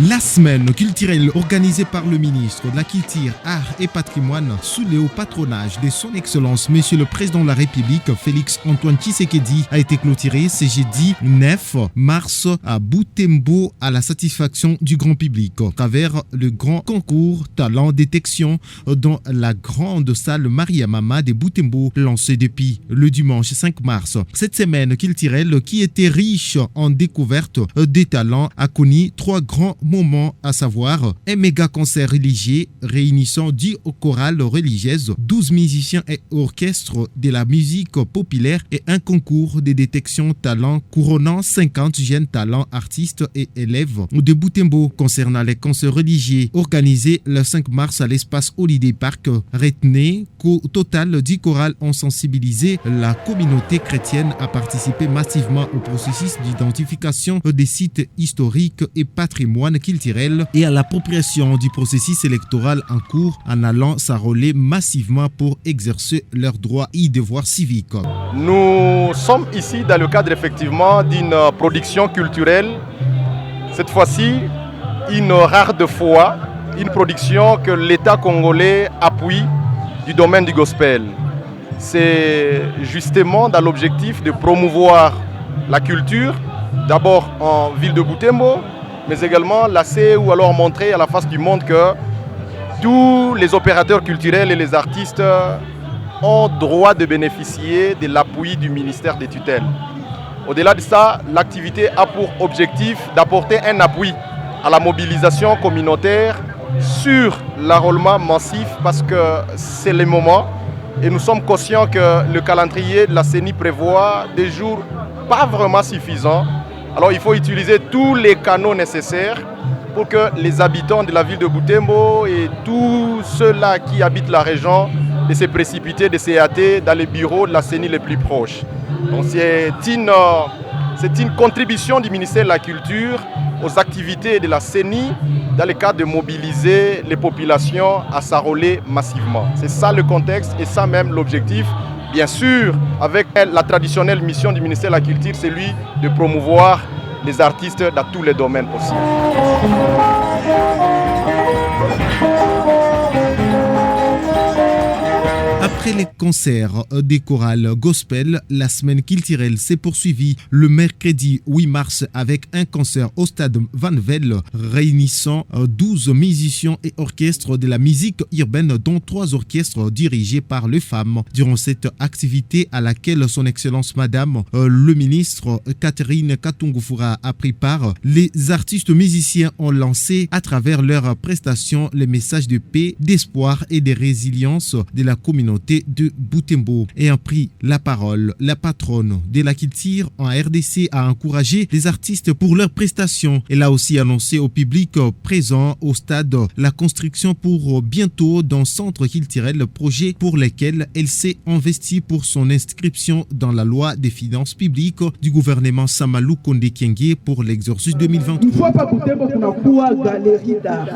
La semaine culturelle organisée par le ministre de la Culture, Art et Patrimoine sous le haut patronage de son Excellence Monsieur le Président de la République Félix Antoine Tshisekedi a été clôturée ce jeudi 9 mars à Butembo à la satisfaction du grand public à travers le grand concours Talent Détection dans la grande salle Maria Mama de Butembo lancé depuis le dimanche 5 mars. Cette semaine culturelle qui était riche en découvertes des talents a connu trois grands moments, à savoir un méga concert religieux réunissant 10 chorales religieuses, 12 musiciens et orchestres de la musique populaire et un concours de détection talent couronnant 50 jeunes talents artistes et élèves de Butembo. Concernant les concerts religieux organisés le 5 mars à l'espace Holiday Park, retenez qu'au total 10 chorales ont sensibilisé la communauté chrétienne à participer massivement au processus d'identification des sites historiques et patrimoine culturel et à l'appropriation du processus électoral en cours en allant s'enrôler massivement pour exercer leurs droits et devoirs civiques. Nous sommes ici dans le cadre effectivement d'une production culturelle, cette fois-ci une rare de fois, une production que l'État congolais appuie du domaine du gospel. C'est justement dans l'objectif de promouvoir la culture, d'abord en ville de Butembo, mais également lasser ou alors montrer à la face du monde que tous les opérateurs culturels et les artistes ont droit de bénéficier de l'appui du ministère des tutelles. Au-delà de ça, l'activité a pour objectif d'apporter un appui à la mobilisation communautaire sur l'enrôlement massif parce que c'est le moment et nous sommes conscients que le calendrier de la CENI prévoit des jours pas vraiment suffisants. Alors il faut utiliser tous les canaux nécessaires pour que les habitants de la ville de Butembo et tous ceux-là qui habitent la région de se précipiter, de se hâter dans les bureaux de la CENI les plus proches. Donc c'est une contribution du ministère de la Culture aux activités de la CENI dans le cadre de mobiliser les populations à s'enrôler massivement. C'est ça le contexte et ça même l'objectif. Bien sûr, avec la traditionnelle mission du ministère de la Culture, c'est celui de promouvoir les artistes dans tous les domaines possibles. Après les concerts des chorales gospel, la semaine culturelle s'est poursuivie le mercredi 8 mars avec un concert au stade Van Vel réunissant 12 musiciens et orchestres de la musique urbaine dont 3 orchestres dirigés par les femmes. Durant cette activité à laquelle son Excellence Madame le ministre Catherine Katungufura a pris part, les artistes musiciens ont lancé à travers leurs prestations les messages de paix, d'espoir et de résilience de la communauté de Butembo. Et a pris la parole, la patronne de la culture en RDC a encouragé les artistes pour leurs prestations. Elle a aussi annoncé au public présent au stade la construction pour bientôt d'un centre culturel, projet pour lequel elle s'est investie pour son inscription dans la loi des finances publiques du gouvernement Samalou Konde Kyenge pour l'exercice 2023. Il faut pas Butembo kunakuwa galerie d'art.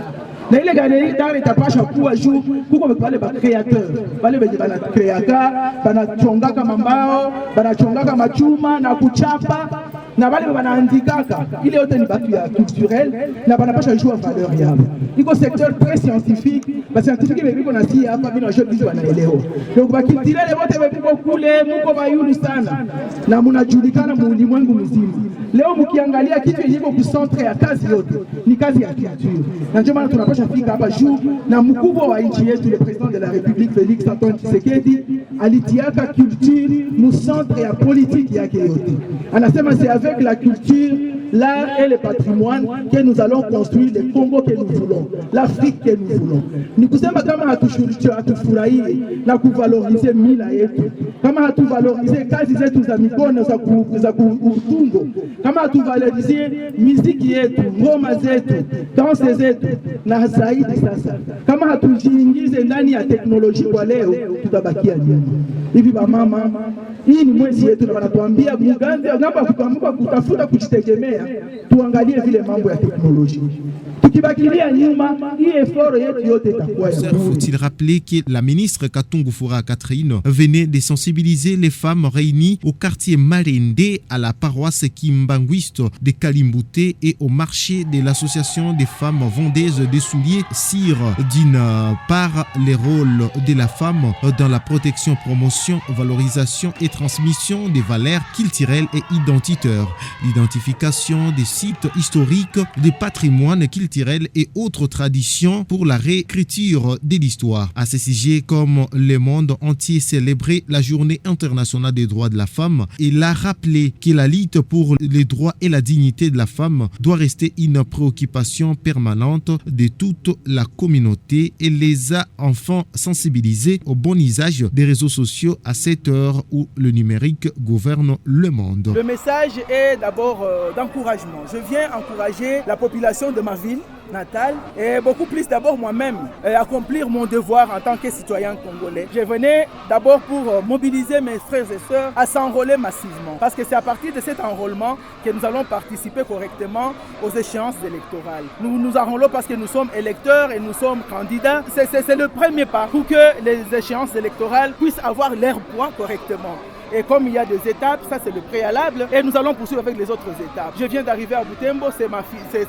Na ile galerie d'art itapasha kuwa juu kuko wale ba créateurs, wale bana créateurs, bana chongaka mambao, bana chongaka machuma na kuchapa na wale wanaandikaka. Ile yote ni batu ya culturel na banapasha juu valeur yao. Iko secteur très scientifique, ba scientifique biko na si hapa bina show bizi wanaelewa. Donc ba culturel wote biko kule mko bayulu sana na mnajulikana mu ulimwengu mzima. Leo mkiangalia kitu yenye iko kucentre ya kazi yote ni kazi ya culture. Na ndio maana tunapasha fika hapa juu na mkubwa wa nchi yetu le président de la République Félix Antoine Tshisekedi alitiaka culture mu centre ya politique yake yote. Anasema c'est avec la culture, l'art et le patrimoine que nous allons construire le Congo que nous voulons, l'Afrique que nous voulons. Ni kusema kama hatufurahie na kuvalorize mila yetu, kama hatuvalorize kazi zetu za mikono za kutungo, kama hatuvalorize muziki yetu, ngoma zetu, danse zetu, na zaidi sasa kama hatujiingize ndani ya teknolojia kwa leo, tutabakia nyuma. Hivi ba mama, hii ni mwezi yetu na wanatuambia mganze ngamba kuamka kutafuta kujitegemea. tuangalie vile mambo ya teknolojia. Tukibakilia nyuma, hii effort yetu yote itakuwa ya bure. Faut-il rappeler que la ministre Katungu Fura Catherine venait de sensibiliser les femmes réunies au quartier Marende, à la paroisse Kimbanguiste de Kalimbouté et au marché de l'association des femmes vendeuses des souliers CIR. D'une part, les rôles de la femme dans la protection, promotion, valorisation et transmission des valeurs culturelles et identitaires, l'identification des sites historiques, des patrimoines culturels et autres traditions pour la réécriture de l'histoire. À ce sujet, comme le monde entier célébrait la Journée internationale des droits de la femme, il a rappelé que la lutte pour les droits et la dignité de la femme doit rester une préoccupation permanente de toute la communauté et les a enfin sensibilisés au bon usage des réseaux sociaux à cette heure où le numérique gouverne le monde. Le message est d'abord d'encouragement. Je viens encourager la population de ma ville natale et beaucoup plus d'abord moi-même accomplir mon devoir en tant que citoyen congolais. Je venais d'abord pour mobiliser mes frères et sœurs à s'enrôler massivement parce que c'est à partir de cet enrôlement que nous allons participer correctement aux échéances électorales. Nous nous enrôlons parce que nous sommes électeurs et nous sommes candidats. C'est le premier pas pour que les échéances électorales puissent avoir leur poids correctement. Et comme il y a des étapes, ça c'est le préalable, et nous allons poursuivre avec les autres étapes. Je viens d'arriver à Butembo, c'est ma cité,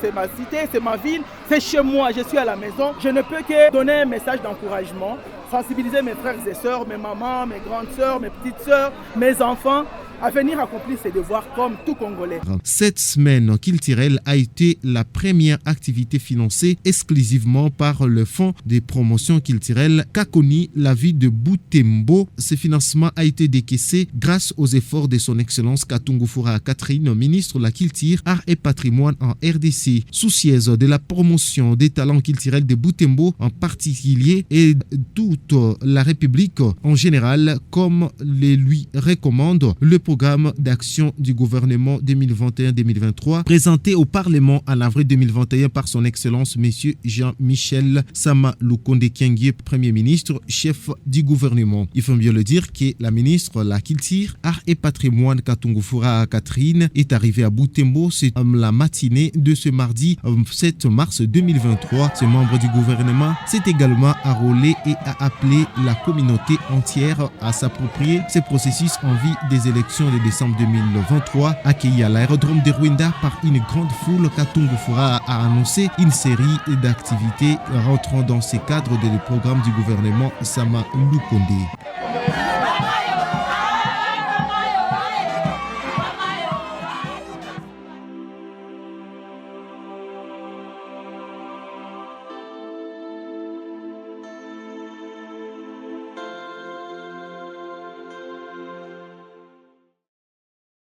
c'est ma ville, c'est chez moi, je suis à la maison. Je ne peux que donner un message d'encouragement, sensibiliser mes frères et sœurs, mes mamans, mes grandes sœurs, mes petites sœurs, mes enfants, à venir accomplir ses devoirs comme tout Congolais. Cette semaine culturelle a été la première activité financée exclusivement par le Fonds de promotion culturelle qu'a connu la ville de Butembo. Ce financement a été décaissé grâce aux efforts de son Excellence Katungu Fura Catherine, ministre de la Culture, Art et Patrimoine en RDC, soucieuse de la promotion des talents culturels de Butembo en particulier et toute la République en général, comme le lui recommande le programme d'action du gouvernement 2021-2023 présenté au Parlement en avril 2021 par son Excellence M. Jean-Michel Sama Lukonde Kyenge, Premier ministre, chef du gouvernement. Il faut bien le dire que la ministre de la Culture, Art et Patrimoine Katungu Fura Catherine est arrivée à Butembo la matinée de ce mardi 7 mars 2023. Ce membre du gouvernement s'est également enrôlé et a appelé la communauté entière à s'approprier ce processus en vue des élections de décembre 2023. Accueilli à l'aérodrome de Rwanda par une grande foule, Katungu Fura a annoncé une série d'activités rentrant dans ce cadre du programme du gouvernement Sama Lukonde.